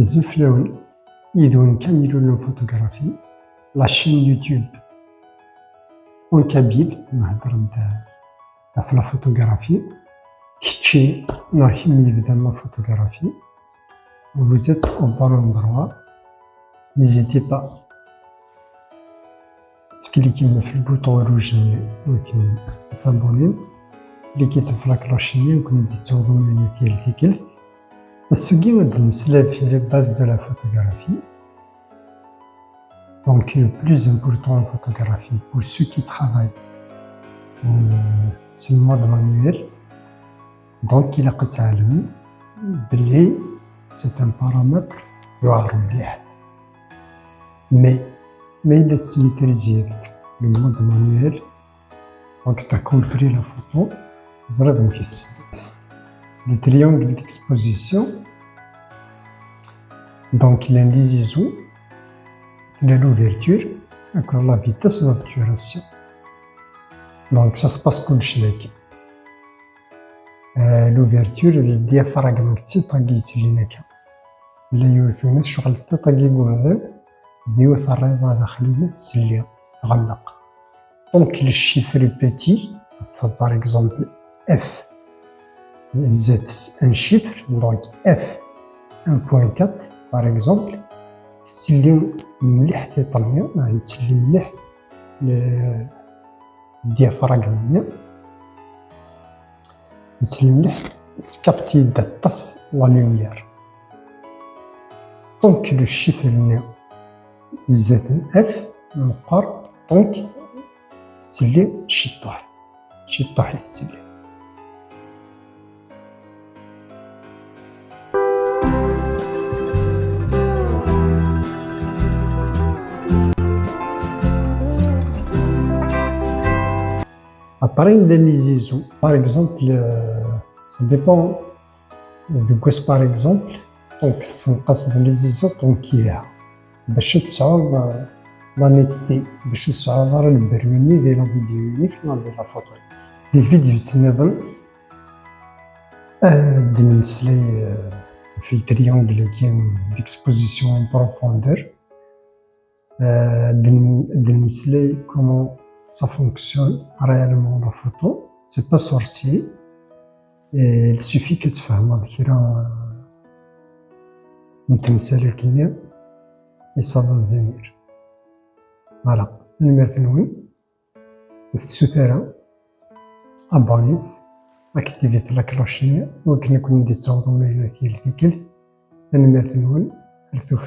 زفلون إذا كامل فوتوغرافي لاشين يوتيوب اون كابيل نهضر في لا فوتوغرافي كتشي راكم يبدا لا فوتوغرافي vous êtes au bon endroit. N'hésitez pas تكليكي في البوطون روج وكن تابوني كليكي في لاكلاشيني وكن تعوضوا من ديال ديكل السكي غادي نمسلا في لي باز دو لا فوتوغرافي. Donc le plus important en photographie pour ceux qui travaillent c'est le mode manuel. Donc il a كتعلم بلي c'est un paramètre يعرف مليح mais il est maîtrisé le mode manuel. Donc tu as compris la photo. Le triangle d'exposition, donc il a les ISO, il a l'ouverture, avec la vitesse d'obturation. Donc ça se passe comme chez l'ouverture, le diaphragme petit تاقيت لينا كا لا يوثونا شغل تاقي قومذن يوث الرضا داخلينا تسلي تغلق. Donc le chiffre petit, par exemple F Z un chiffre, donc F 1.4 par exemple تسلي مليح تيطلميا راهي تسلي مليح الديافراغم تسلي مليح تكابتي داطاس لا لوميير. دونك لو شيفر هنا Z F مقر دونك تسلي شي طوح تسلي. Après les ISO, par exemple, ça dépend de quoi par exemple. Donc سنقصد les ISO donc il a باش تصعد لا نيتيتي باش تصعد راه البرميل ديال لا فيديو ديال لا فوتو لي فيديو تنظن نمسلي في التريونغل كاين ديكسبوزيسيون بروفوندور نمسلي كومون ça fonctionne réellement la photo, c'est pas sorcier et il suffit que tu fasses et ça va venir. Voilà, numéro 1 abonnez-vous, activez la cloche ou que nous connaissons dans les numéro 2